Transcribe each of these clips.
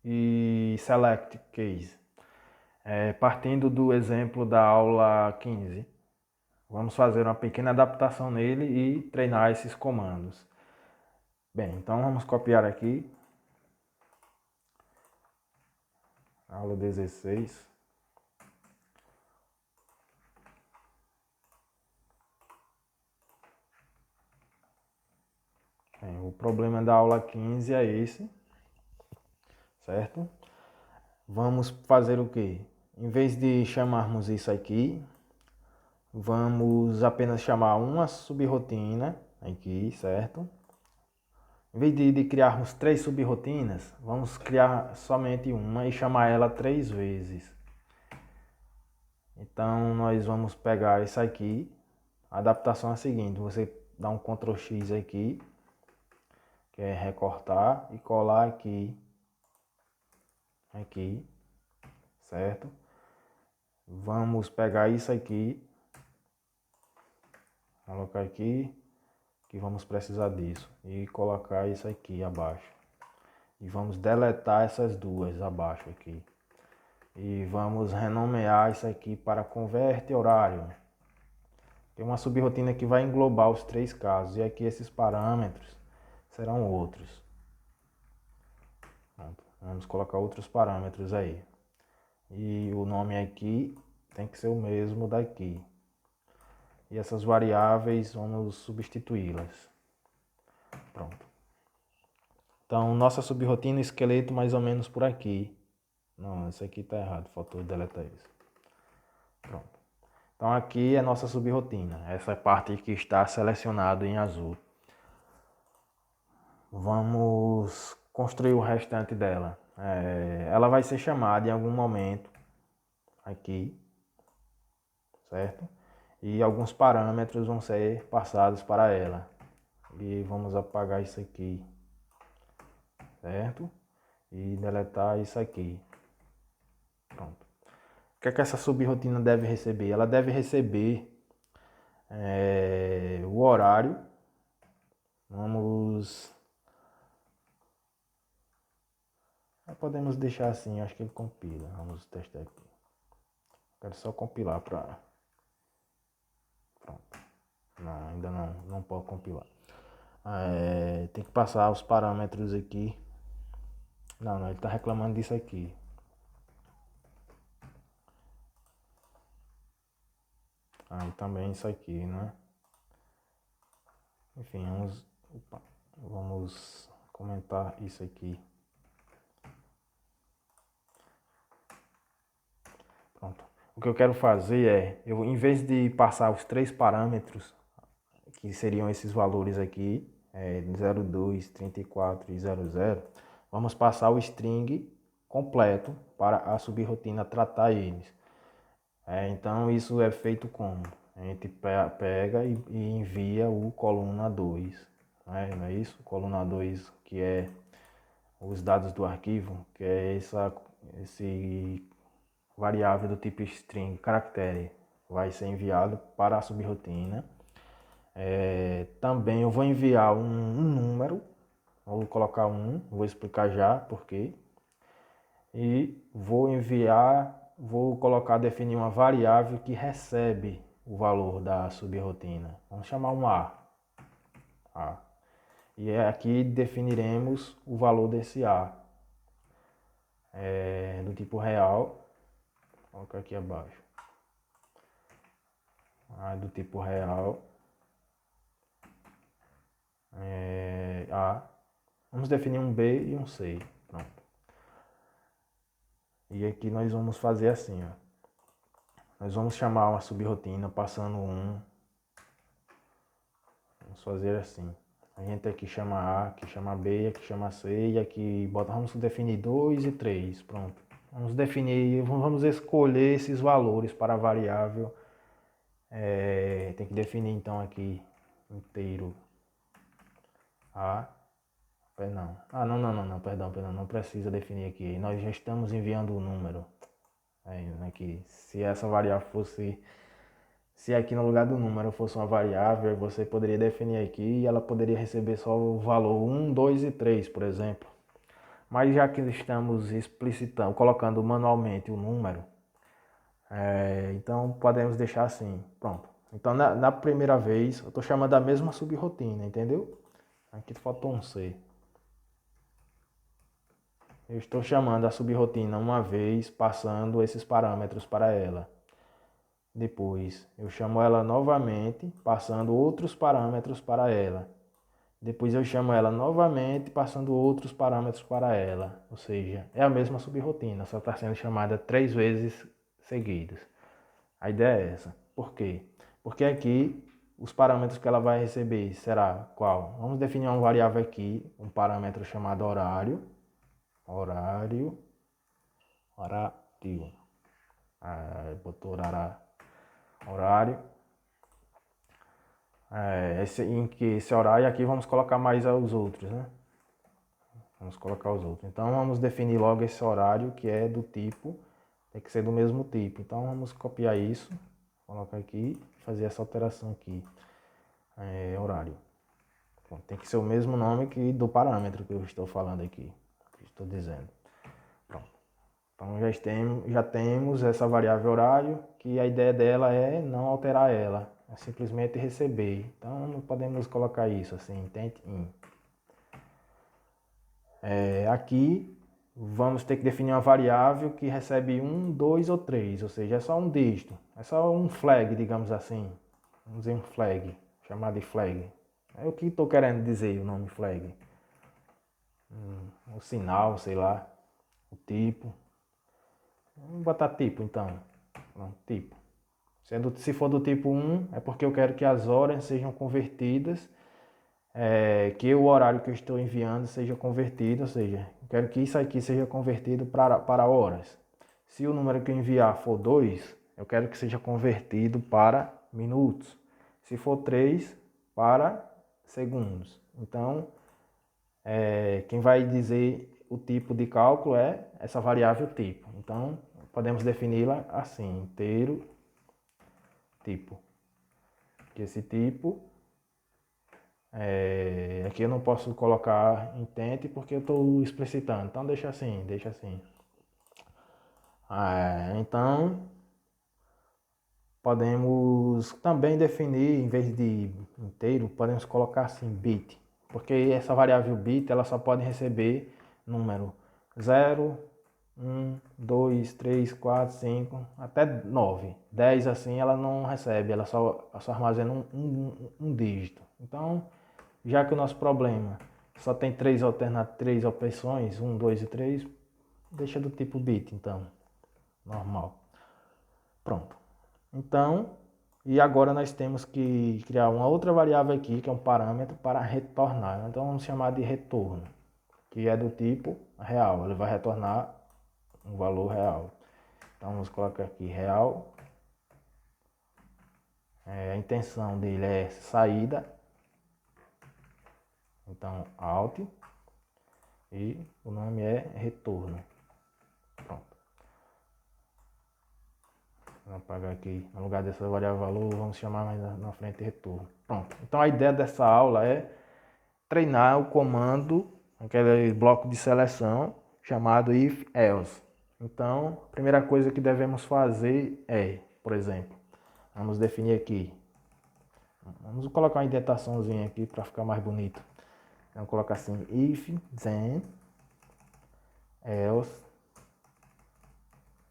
e select case. Partindo do exemplo da aula 15, vamos fazer uma pequena adaptação nele e treinar esses comandos. Bem, então vamos copiar aqui, aula 16. O problema da aula 15 é esse, certo? Vamos fazer o quê? Em vez de chamarmos isso aqui, vamos apenas chamar uma subrotina aqui, certo? Em vez de criarmos 3 subrotinas, vamos criar somente uma e chamar ela 3 vezes. Então nós vamos pegar isso aqui. A adaptação é a seguinte: você dá um Ctrl X aqui, que é recortar, e colar aqui, certo? Vamos pegar isso aqui, colocar aqui, que vamos precisar disso, e colocar isso aqui abaixo. E vamos deletar essas duas abaixo aqui. E vamos renomear isso aqui para converte horário. Tem uma subrotina que vai englobar os 3 casos, e aqui esses parâmetros serão outros. Vamos colocar outros parâmetros aí. E o nome aqui tem que ser o mesmo daqui. E essas variáveis vamos substituí-las. Pronto. Então, nossa subrotina esqueleto mais ou menos por aqui. Não, isso aqui está errado, faltou deletar isso. Pronto. Então aqui é nossa subrotina, essa parte que está selecionado em azul. Vamos construir o restante dela. Ela vai ser chamada em algum momento aqui, certo? E alguns parâmetros vão ser passados para ela. E vamos apagar isso aqui, certo? E deletar isso aqui. Pronto. O que é que essa subrotina deve receber? Ela deve receber o horário. Podemos deixar assim, acho que ele compila. Vamos testar aqui. Quero só compilar para... Pronto. Não, ainda não pode compilar. Tem que passar os parâmetros aqui. Não, ele está reclamando disso aqui. E também isso aqui, né? Enfim, vamos comentar isso aqui. Pronto. O que eu quero fazer em vez de passar os 3 parâmetros, que seriam esses valores aqui, 02, 34 e 00, vamos passar o string completo para a subrotina tratar eles. Então isso é feito como? A gente pega e envia o coluna 2, não é isso? Coluna 2, que é os dados do arquivo, que é esse variável do tipo string caractere, vai ser enviado para a subrotina. Também eu vou enviar um número, vou colocar vou explicar já por quê. E vou colocar, definir uma variável que recebe o valor da subrotina. Vamos chamar um A. E aqui definiremos o valor desse A. Do tipo real. Vou colocar aqui abaixo. Do tipo real. A. Vamos definir um B e um C. Pronto. E aqui nós vamos fazer assim, ó. Nós vamos chamar uma subrotina passando Vamos fazer assim. A gente aqui chama A, aqui chama B, aqui chama C e aqui vamos definir 2 e 3. Pronto. Vamos escolher esses valores para a variável. Tem que definir então aqui inteiro A. Não. Perdão, não precisa definir aqui. Nós já estamos enviando o número. Aqui. Se essa variável fosse... Se aqui no lugar do número fosse uma variável, você poderia definir aqui e ela poderia receber só o valor 1, 2 e 3, por exemplo. Mas já que estamos explicitando, colocando manualmente o número, então podemos deixar assim, pronto. Então na primeira vez eu estou chamando a mesma subrotina, entendeu? Aqui faltou um C. Eu estou chamando a subrotina uma vez, passando esses parâmetros para ela. Depois eu chamo ela novamente, passando outros parâmetros para ela. Depois eu chamo ela novamente, passando outros parâmetros para ela. Ou seja, é a mesma subrotina, só está sendo chamada 3 vezes seguidas. A ideia é essa. Por quê? Porque aqui os parâmetros que ela vai receber será qual? Vamos definir uma variável aqui, um parâmetro chamado horário. Horário. Botou horário. Em que esse horário aqui vamos colocar mais os outros, né? Vamos colocar os outros. Então vamos definir logo esse horário que é do tipo, tem que ser do mesmo tipo. Então vamos copiar isso, colocar aqui, fazer essa alteração aqui. Horário. Bom, tem que ser o mesmo nome que do parâmetro que eu estou falando aqui, que eu estou dizendo. Pronto. Então já temos essa variável horário, que a ideia dela é não alterar ela, é simplesmente receber. Então não podemos colocar isso assim, intent in. Aqui vamos ter que definir uma variável que recebe 1, 2 ou 3, ou seja, é só um dígito, é só um flag, digamos assim. Vamos dizer um flag, chamado de flag. É o que estou querendo dizer, o nome flag. O sinal, sei lá, o tipo. Vamos botar tipo então. Não, tipo. Se for do tipo 1, é porque eu quero que as horas sejam convertidas, que o horário que eu estou enviando seja convertido, ou seja, eu quero que isso aqui seja convertido para horas. Se o número que eu enviar for 2, eu quero que seja convertido para minutos. Se for 3, para segundos. Então, quem vai dizer o tipo de cálculo é essa variável tipo. Então, podemos defini-la assim, inteiro tipo. Que esse tipo, aqui eu não posso colocar intent porque eu estou explicitando. Então, deixa assim, deixa assim. Então, podemos também definir, em vez de inteiro, podemos colocar assim, bit. Porque essa variável bit, ela só pode receber número 0, 1, 2, 3, 4, 5, até 9. 10 assim ela não recebe, ela só armazena um dígito. Então, já que o nosso problema só tem três opções, 1, 2 e 3, deixa do tipo bit, então, normal. Pronto. Então, e agora nós temos que criar uma outra variável aqui, que é um parâmetro para retornar. Então, vamos chamar de retorno, que é do tipo real. Ele vai retornar um valor real. Então, vamos colocar aqui real. A intenção dele é saída. Então, alt. E o nome é retorno. Pronto. Vamos apagar aqui, no lugar dessa variável valor, vamos chamar mais na frente retorno. Pronto. Então a ideia dessa aula é treinar o comando, aquele bloco de seleção chamado if else. Então, a primeira coisa que devemos fazer é, por exemplo, vamos definir aqui. Vamos colocar uma indentaçãozinha aqui para ficar mais bonito. Vamos colocar assim, if, then, else,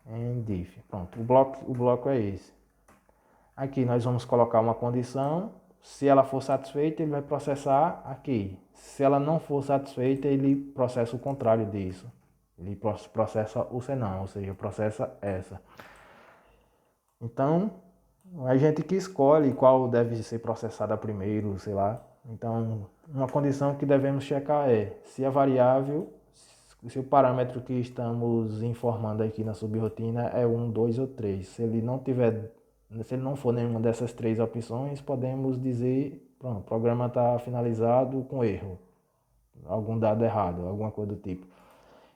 and if. Pronto, o bloco é esse. Aqui nós vamos colocar uma condição. Se ela for satisfeita, ele vai processar aqui. Se ela não for satisfeita, ele processa o contrário disso. Ele processa o senão, ou seja, processa essa. Então, a gente que escolhe qual deve ser processada primeiro, sei lá. Então, uma condição que devemos checar é se a variável, se o parâmetro que estamos informando aqui na subrotina é 1, 2 ou 3. Se ele não for nenhuma dessas três opções, podemos dizer, pronto, o programa está finalizado com erro, algum dado errado, alguma coisa do tipo.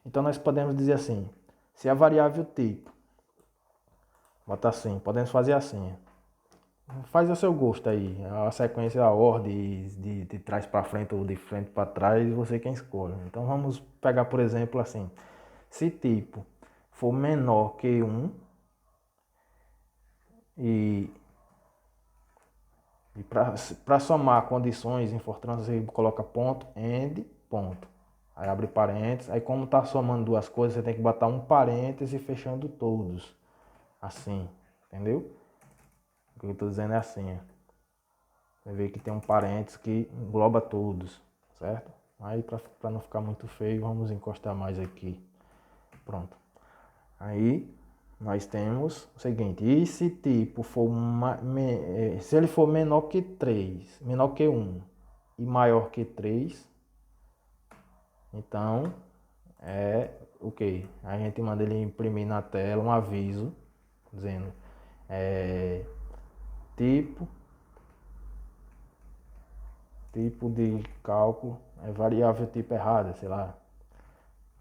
Então nós podemos dizer assim, se a variável tipo, bota assim, podemos fazer assim, Faz a seu gosto aí. A sequência, a ordem de trás para frente ou de frente para trás, você quem escolhe. Então vamos pegar, por exemplo, assim. Se tipo for menor que 1 e, e para somar condições em Fortran, você coloca ponto, end, ponto. Aí abre parênteses. Aí como está somando duas coisas, você tem que botar um parêntese fechando todos. Assim, entendeu? O que eu estou dizendo é assim, ó. Você vê que tem um parênteses que engloba todos, certo? Aí para não ficar muito feio, vamos encostar mais aqui. Pronto. Aí nós temos o seguinte, e se tipo for se ele for menor que 3, menor que 1 e maior que 3, então é o que? A gente manda ele imprimir na tela um aviso dizendo tipo tipo de cálculo é variável tipo errada, sei lá.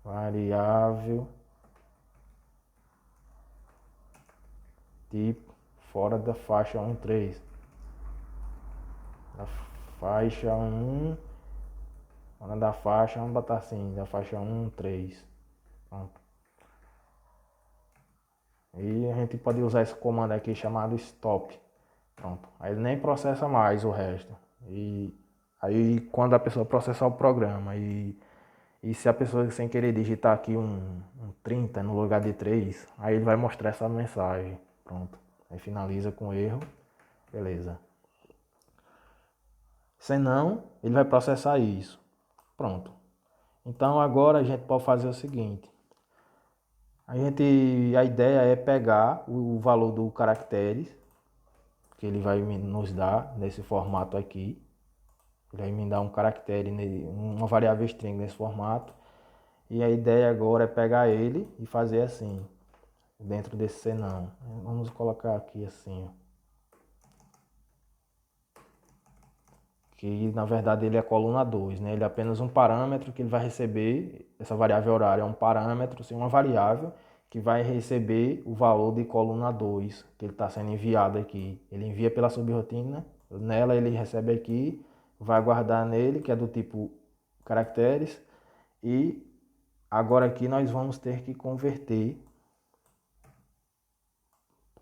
Variável tipo fora da faixa 1.3. Da faixa 1, fora da faixa, vamos botar assim, da faixa 1.3. Pronto. E a gente pode usar esse comando aqui chamado stop. Pronto. Aí ele nem processa mais o resto. E aí quando a pessoa processar o programa e se a pessoa sem querer digitar aqui um 30 no lugar de 3, aí ele vai mostrar essa mensagem. Pronto. Aí finaliza com erro. Beleza. Senão, ele vai processar isso. Pronto. Então agora a gente pode fazer o seguinte. A ideia é pegar o valor do caracteres que ele vai nos dar nesse formato aqui. Ele vai me dar um caractere, uma variável string nesse formato. E a ideia agora é pegar ele e fazer assim, dentro desse senão. Vamos colocar aqui assim, ó. Que na verdade ele é a coluna 2, né? Ele é apenas um parâmetro que ele vai receber, essa variável horária é um parâmetro, sim, uma variável que vai receber o valor de coluna 2, que ele está sendo enviado aqui. Ele envia pela subrotina, nela ele recebe aqui, vai guardar nele, que é do tipo caracteres, e agora aqui nós vamos ter que converter,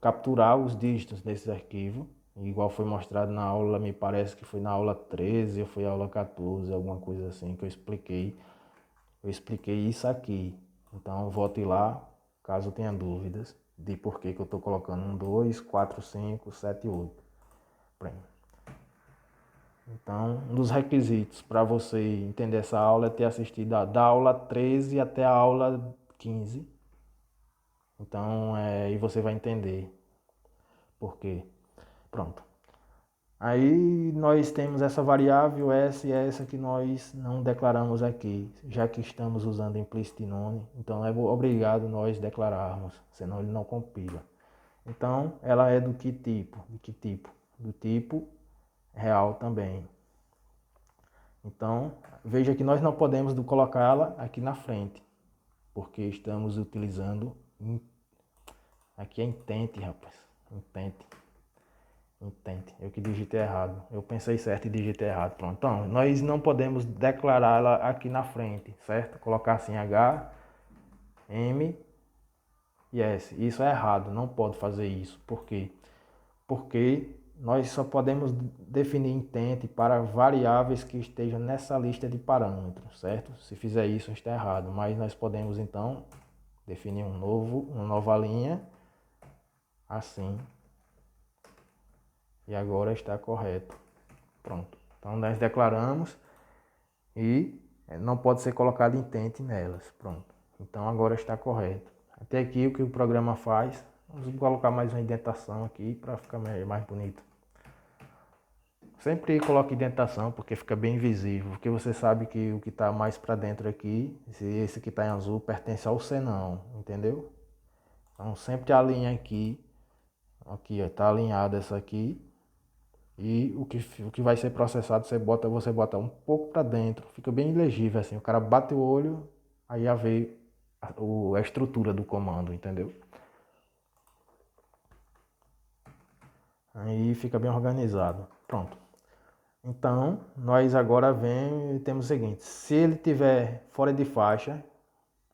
capturar os dígitos desse arquivo, igual foi mostrado na aula, me parece que foi na aula 13 ou foi aula 14, alguma coisa assim que eu expliquei. Eu expliquei isso aqui. Então volte lá, caso tenha dúvidas de por que eu estou colocando 1, 2, 4, 5, 7, 8. Então, um dos requisitos para você entender essa aula é ter assistido da aula 13 até a aula 15. Então, e você vai entender por quê. Pronto. Aí nós temos essa variável S e essa que nós não declaramos aqui, já que estamos usando implicit none, então é obrigado nós declararmos, senão ele não compila. Então ela é do que tipo? De que tipo? Do tipo real também. Então veja que nós não podemos colocá-la aqui na frente, porque estamos utilizando aqui é intente, rapaz, intente. Entende? Eu que digitei errado. Eu pensei certo e digitei errado. Pronto. Então, nós não podemos declará-la aqui na frente, certo? Colocar assim H, M e S. Isso é errado. Não pode fazer isso. Por quê? Porque nós só podemos definir intente para variáveis que estejam nessa lista de parâmetros, certo? Se fizer isso, está errado. Mas nós podemos, então, definir uma nova linha assim. E agora está correto. Pronto. Então nós declaramos e não pode ser colocado intente nelas. Pronto. Então agora está correto. Até aqui o que o programa faz. Vamos colocar mais uma indentação aqui para ficar mais bonito. Sempre coloque indentação porque fica bem visível. Porque você sabe que o que está mais para dentro aqui, esse que está em azul, pertence ao senão. Entendeu? Então sempre alinha aqui. Aqui está alinhada essa aqui. E o que vai ser processado, você bota um pouco para dentro, fica bem ilegível assim. O cara bate o olho, aí já vê a estrutura do comando, entendeu? Aí fica bem organizado. Pronto. Então, nós agora temos o seguinte, se ele estiver fora de faixa,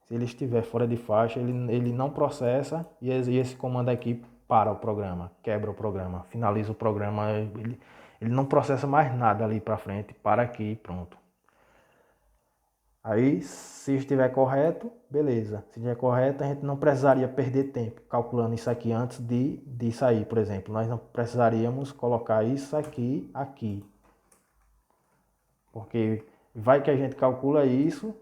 ele não processa e esse comando aqui para o programa, quebra o programa, finaliza o programa, ele não processa mais nada ali para frente, para aqui, pronto. Aí, se estiver correto, beleza. Se estiver correto, a gente não precisaria perder tempo calculando isso aqui antes de sair, por exemplo. Nós não precisaríamos colocar isso aqui. Porque vai que a gente calcula isso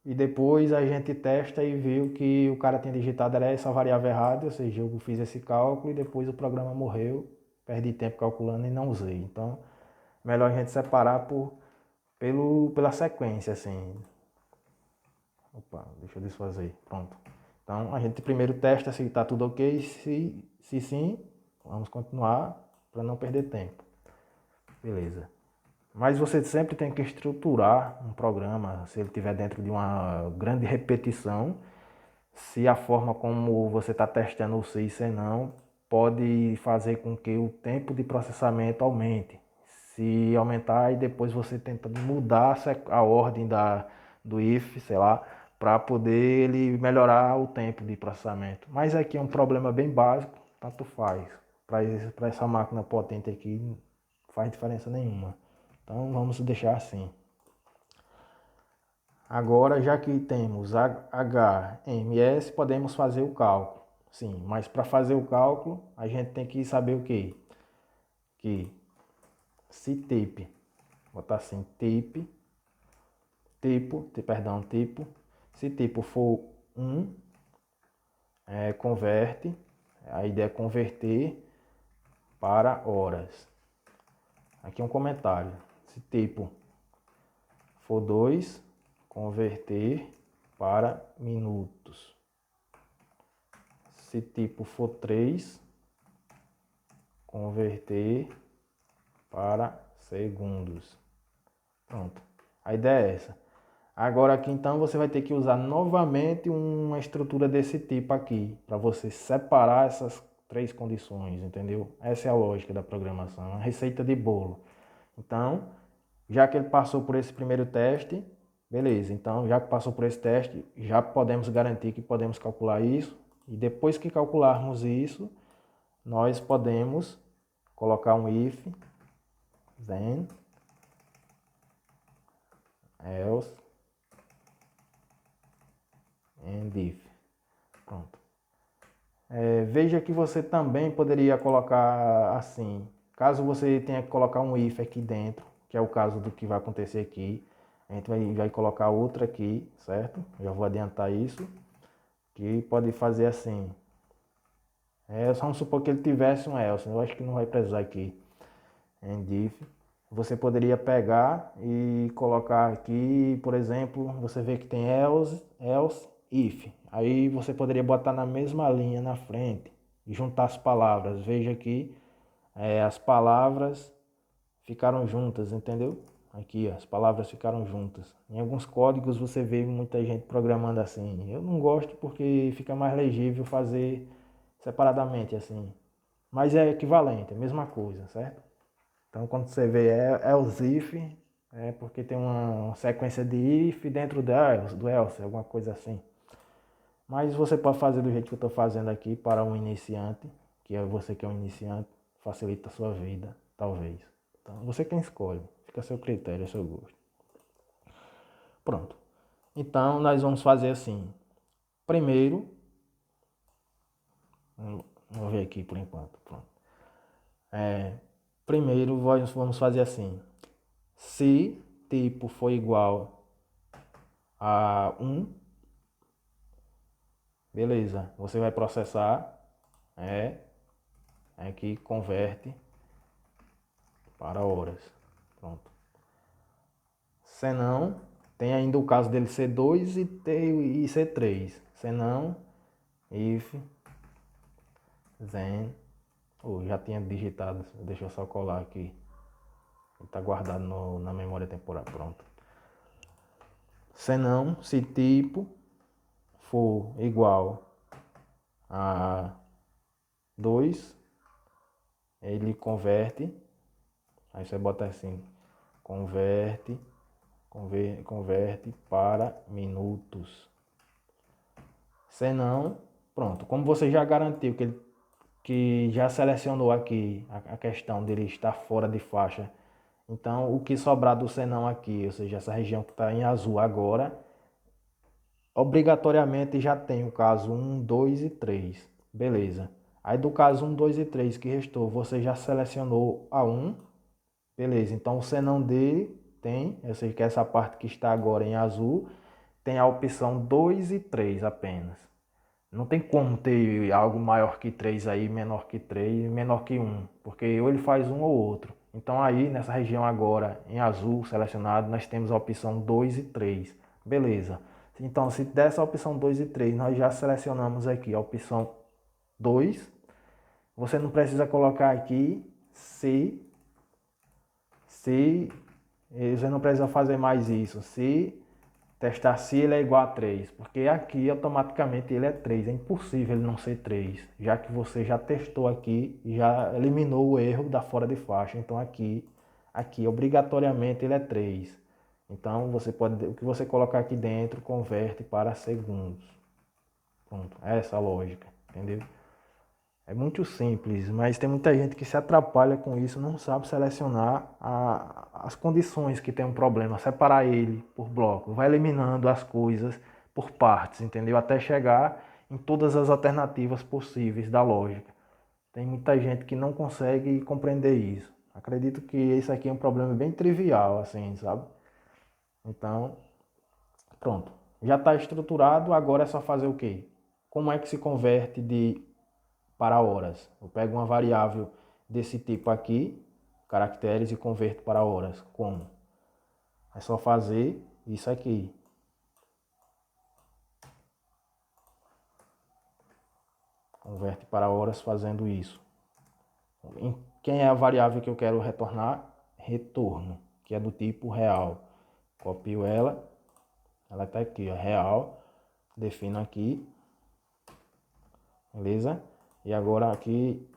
e depois a gente testa e viu que o cara tinha digitado era essa variável errada, ou seja, eu fiz esse cálculo e depois o programa morreu, perdi tempo calculando e não usei. Então, melhor a gente separar pela sequência, assim. Opa, deixa eu desfazer. Pronto. Então, a gente primeiro testa se está tudo ok. Se sim, vamos continuar para não perder tempo. Beleza. Mas você sempre tem que estruturar um programa, se ele estiver dentro de uma grande repetição, se a forma como você está testando o C e C não, pode fazer com que o tempo de processamento aumente. Se aumentar e depois você tenta mudar a ordem do if, sei lá, para poder ele melhorar o tempo de processamento. Mas aqui é um problema bem básico, tanto faz. Para essa máquina potente aqui, não faz diferença nenhuma. Então vamos deixar assim. Agora, já que temos HMS, podemos fazer o cálculo. Sim, mas para fazer o cálculo, a gente tem que saber o quê? Que se type, botar assim, tipo, se tipo for 1, converte, a ideia é converter para horas. Aqui um comentário. Se tipo for 2, converter para minutos. Se tipo for 3, converter para segundos. Pronto. A ideia é essa. Agora aqui então você vai ter que usar novamente uma estrutura desse tipo aqui, para você separar essas três condições, entendeu? Essa é a lógica da programação, uma receita de bolo. Então, já que ele passou por esse primeiro teste, beleza. Então, já que passou por esse teste, já podemos garantir que podemos calcular isso. E depois que calcularmos isso, nós podemos colocar um if, then, else, and if. Pronto. Veja que você também poderia colocar assim, caso você tenha que colocar um if aqui dentro, que é o caso do que vai acontecer aqui, a gente vai colocar outra aqui, certo? Já vou adiantar isso, que pode fazer assim. Vamos supor que ele tivesse um else, eu acho que não vai precisar aqui. And if, você poderia pegar e colocar aqui, por exemplo, você vê que tem else, if. Aí você poderia botar na mesma linha na frente e juntar as palavras. Veja aqui, as palavras ficaram juntas, entendeu? Aqui, ó, as palavras ficaram juntas. Em alguns códigos você vê muita gente programando assim. Eu não gosto porque fica mais legível fazer separadamente assim. Mas é equivalente, é a mesma coisa, certo? Então quando você vê else if, é porque tem uma sequência de if dentro do else, alguma coisa assim. Mas você pode fazer do jeito que eu estou fazendo aqui para um iniciante, que é você que é um iniciante, facilita a sua vida, talvez. Então você quem escolhe, fica a seu critério, a seu gosto. Pronto. Então nós vamos fazer assim. Primeiro, vou ver aqui por enquanto. Pronto. Primeiro vamos fazer assim. Se tipo for igual a 1, beleza, você vai processar, aqui converte para horas. Pronto. Se não, tem ainda o caso dele ser 2 e ser 3. Se não, if, then, já tinha digitado, deixa eu só colar aqui. Ele está guardado na memória temporal, pronto. Se não, se tipo for igual a 2, ele converte, aí você bota assim, converte para minutos. Senão, pronto, como você já garantiu que já selecionou aqui a questão dele estar fora de faixa, então o que sobrar do senão aqui, ou seja, essa região que está em azul agora, obrigatoriamente já tem o caso 1, 2 e 3. Beleza. Aí do caso 1, 2 e 3 que restou, você já selecionou a 1. Beleza. Então o senão dele tem, ou seja, que essa parte que está agora em azul, tem a opção 2 e 3 apenas. Não tem como ter algo maior que 3 aí, menor que 3, menor que 1, porque ou ele faz um ou outro. Então aí nessa região agora em azul selecionado, nós temos a opção 2 e 3. Beleza. Então se dessa opção 2 e 3, nós já selecionamos aqui a opção 2. Você não precisa colocar aqui se você não precisa fazer mais isso. Se testar se ele é igual a 3, porque aqui automaticamente ele é 3, é impossível ele não ser 3, já que você já testou aqui, já eliminou o erro da fora de faixa, então aqui obrigatoriamente ele é 3. Então você pode, o que você colocar aqui dentro converte para segundos. Pronto, é essa a lógica, entendeu? É muito simples, mas tem muita gente que se atrapalha com isso, não sabe selecionar as condições que tem um problema, separar ele por bloco, vai eliminando as coisas por partes, entendeu? Até chegar em todas as alternativas possíveis da lógica. Tem muita gente que não consegue compreender isso. Acredito que isso aqui é um problema bem trivial, assim, sabe? Então, pronto. Já está estruturado, agora é só fazer o quê? Como é que se converte para horas? Eu pego uma variável desse tipo aqui, caracteres, e converto para horas. Como? É só fazer isso aqui. Converte para horas fazendo isso. Quem é a variável que eu quero retornar? Retorno, que é do tipo real. Copio ela está aqui, ó, real. Defino aqui, beleza? E agora aqui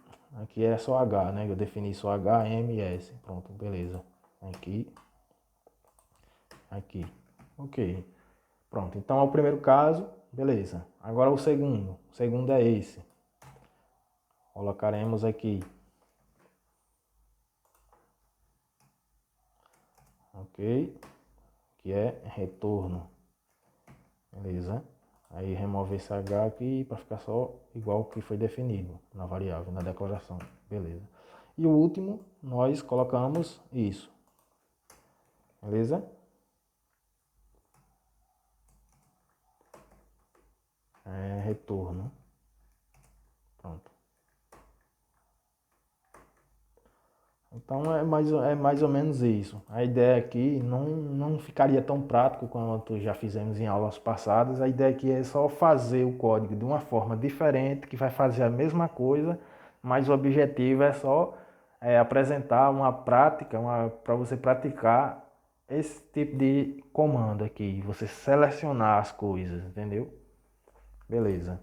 é só H, né? Eu defini só H, M, S. Pronto, beleza. Aqui, ok. Pronto, então é o primeiro caso, beleza. Agora o segundo é esse. Colocaremos aqui, ok, que é retorno, beleza. Aí remove esse H aqui para ficar só igual que foi definido na variável, na declaração, beleza. E o último, nós colocamos isso, beleza. É retorno, pronto. Então é mais ou menos isso. A ideia aqui não ficaria tão prático quanto já fizemos em aulas passadas. A ideia aqui é só fazer o código de uma forma diferente, que vai fazer a mesma coisa, mas o objetivo é só apresentar uma prática, para você praticar esse tipo de comando aqui, você selecionar as coisas, entendeu? Beleza.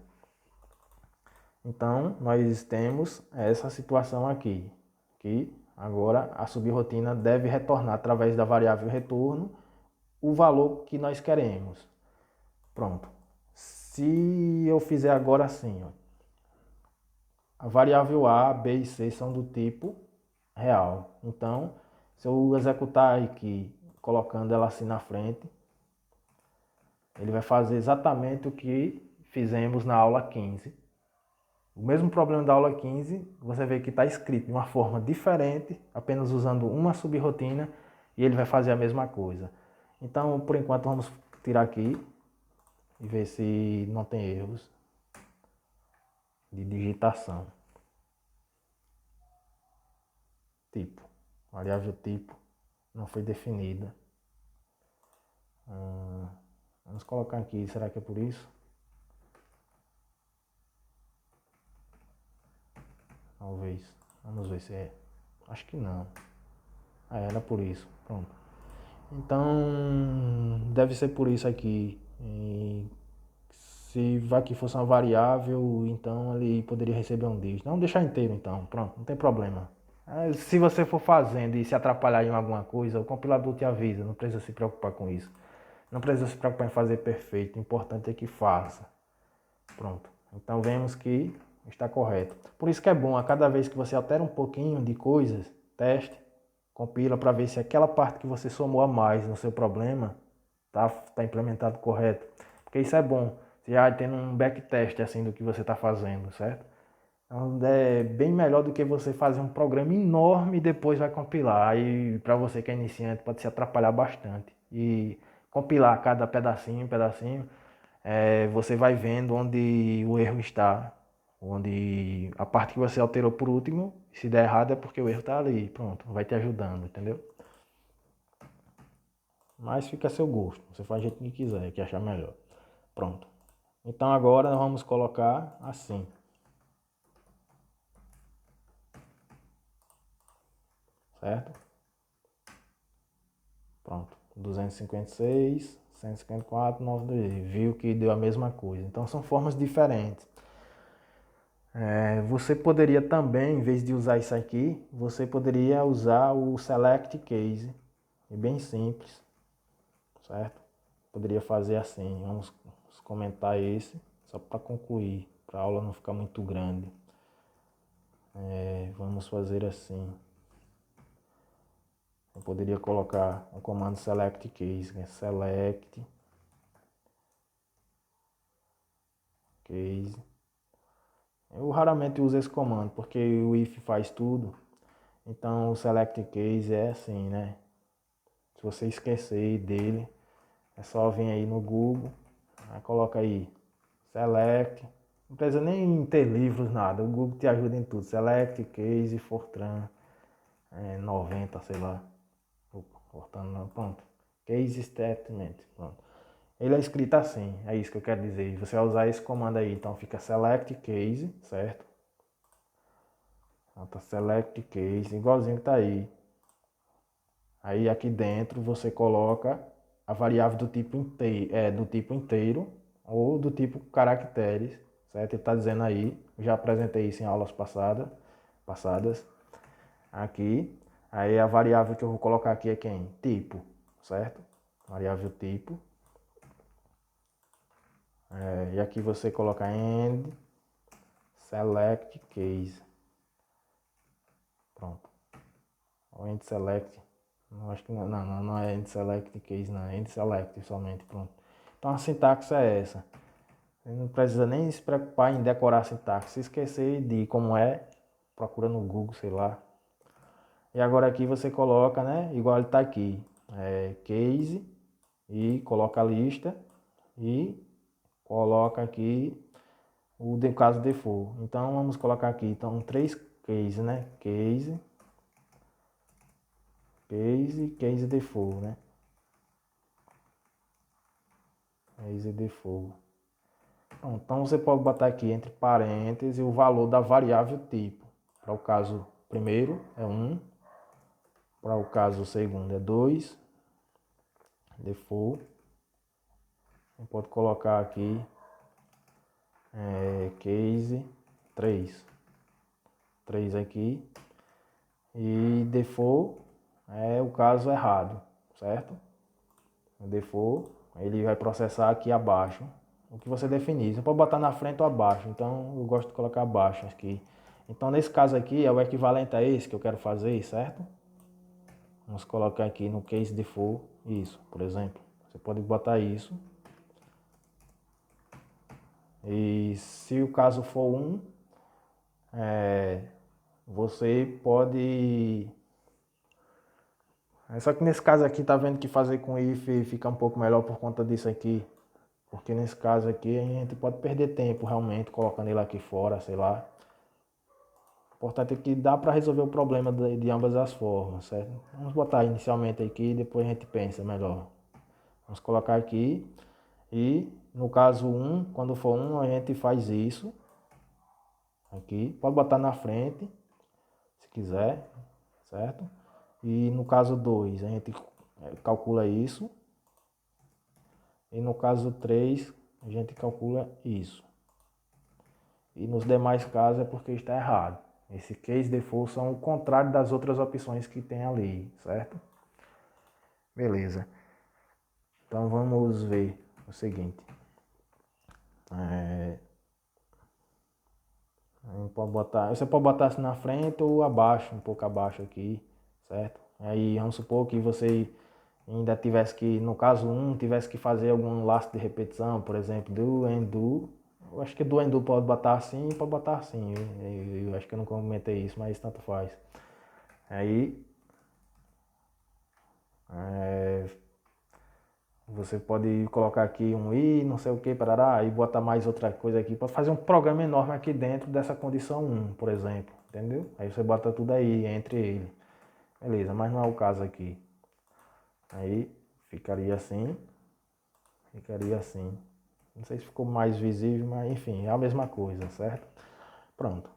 Então, nós temos essa situação aqui, que agora a subrrotina deve retornar através da variável retorno o valor que nós queremos. Pronto. Se eu fizer agora assim, ó, a variável A, B e C são do tipo real. Então, se eu executar aqui, colocando ela assim na frente, ele vai fazer exatamente o que fizemos na aula 15. O mesmo problema da aula 15, você vê que está escrito de uma forma diferente, apenas usando uma subrrotina, e ele vai fazer a mesma coisa. Então, por enquanto, vamos tirar aqui e ver se não tem erros de digitação. Tipo, variável tipo não foi definida. Vamos colocar aqui, será que é por isso? Talvez. Vamos ver se é. Acho que não. Era por isso. Pronto. Então, deve ser por isso aqui. E se aqui fosse uma variável, então ele poderia receber um dígito. Não deixar inteiro então, pronto, não tem problema. Se você for fazendo e se atrapalhar em alguma coisa, o compilador te avisa, não precisa se preocupar com isso. Não precisa se preocupar em fazer perfeito, o importante é que faça. Pronto. Então vemos que está correto. Por isso que é bom, a cada vez que você altera um pouquinho de coisas, teste, compila para ver se aquela parte que você somou a mais no seu problema tá implementado correto. Porque isso é bom. Você já tendo um backtest assim do que você está fazendo, certo? Então é bem melhor do que você fazer um programa enorme e depois vai compilar. Aí para você que é iniciante pode se atrapalhar bastante. E compilar cada pedacinho, você vai vendo onde o erro está. Onde a parte que você alterou por último, se der errado é porque o erro está ali. Pronto, vai te ajudando, entendeu? Mas fica a seu gosto. Você faz do jeito que quiser, que achar melhor. Pronto. Então agora nós vamos colocar assim. Certo? Pronto. 256, 154, 92. Viu que deu a mesma coisa. Então são formas diferentes. Você poderia também, em vez de usar isso aqui, você poderia usar o Select Case. É bem simples. Certo? Poderia fazer assim. Vamos comentar esse, só para concluir, para a aula não ficar muito grande. Vamos fazer assim. Eu poderia colocar o comando select case, né? Select case. Eu raramente uso esse comando porque o if faz tudo. Então o select case é assim, né? Se você esquecer dele, é só vir aí no Google, coloca aí select. Não precisa nem ter livros, nada. O Google te ajuda em tudo. Select case Fortran 90, sei lá. Fortran, pronto. Case statement, pronto. Ele é escrito assim, é isso que eu quero dizer. Você vai usar esse comando aí, então fica select case, certo? Então tá select case, igualzinho que tá aí. Aí aqui dentro você coloca a variável do tipo inteiro ou do tipo caracteres, certo? Ele tá dizendo aí, já apresentei isso em aulas passadas. Aqui, aí a variável que eu vou colocar aqui é quem? Tipo, certo? Variável tipo. E aqui você coloca end select case. Pronto. O end select. Não, acho que não é end select case, não. É end select somente. Pronto. Então a sintaxe é essa. Você não precisa nem se preocupar em decorar a sintaxe. Se esquecer de como é, procura no Google, sei lá. E agora aqui você coloca, né? Igual ele está aqui. Case. E coloca a lista. E coloca aqui o de caso default. Então vamos colocar aqui, então 3 case, né? Case default, né? Case default. Então você pode botar aqui entre parênteses o valor da variável tipo. Para o caso primeiro é 1, para o caso segundo é 2, default. Você pode colocar aqui case 3 aqui. E default é o caso errado, certo? O default, ele vai processar aqui abaixo o que você definir. Você pode botar na frente ou abaixo, então eu gosto de colocar abaixo aqui. Então nesse caso aqui é o equivalente a esse que eu quero fazer, certo? Vamos colocar aqui no case default isso, por exemplo. Você pode botar isso. E se o caso for 1, você pode... Só que nesse caso aqui tá vendo que fazer com if fica um pouco melhor por conta disso aqui. Porque nesse caso aqui a gente pode perder tempo realmente colocando ele aqui fora, sei lá. O importante é que dá para resolver o problema de ambas as formas, certo? Vamos botar inicialmente aqui e depois a gente pensa melhor. Vamos colocar aqui e no caso 1, quando for 1 a gente faz isso. Aqui, pode botar na frente, se quiser, certo? E no caso 2 a gente calcula isso. E no caso 3 a gente calcula isso. E nos demais casos é porque está errado. Esse case default são o contrário das outras opções que tem ali, certo? Beleza. Então vamos ver o seguinte. Você pode botar assim na frente ou abaixo, um pouco abaixo aqui, certo? Aí vamos supor que você ainda tivesse que, no caso tivesse que fazer algum laço de repetição, por exemplo, do and do. Eu acho que do and do pode botar assim e pode botar assim. Eu acho que eu não comentei isso, mas tanto faz. Aí você pode colocar aqui um i, não sei o que, parará, e botar mais outra coisa aqui. Pode fazer um programa enorme aqui dentro dessa condição 1, por exemplo. Entendeu? Aí você bota tudo aí entre ele. Beleza, mas não é o caso aqui. Aí ficaria assim. Ficaria assim. Não sei se ficou mais visível, mas enfim, é a mesma coisa, certo? Pronto.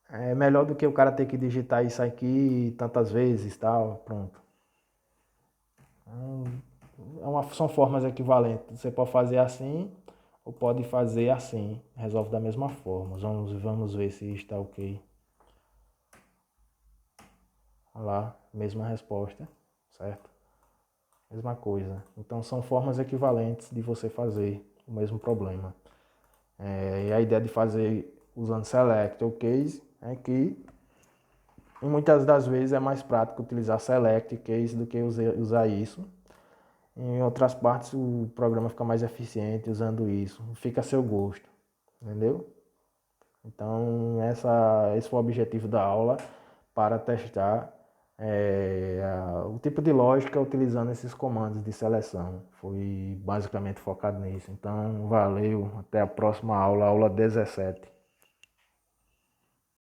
É melhor do que o cara ter que digitar isso aqui tantas vezes, tal, pronto. São formas equivalentes. Você pode fazer assim ou pode fazer assim. Resolve da mesma forma. Vamos ver se está ok. Olha lá, mesma resposta, certo? Mesma coisa. Então são formas equivalentes de você fazer o mesmo problema. E a ideia de fazer usando select ou case é que muitas das vezes é mais prático utilizar select e case do que usar isso. Em outras partes o programa fica mais eficiente usando isso. Fica a seu gosto, entendeu? Então esse foi o objetivo da aula, para testar o tipo de lógica utilizando esses comandos de seleção. Foi basicamente focado nisso. Então valeu, até a próxima aula, aula 17.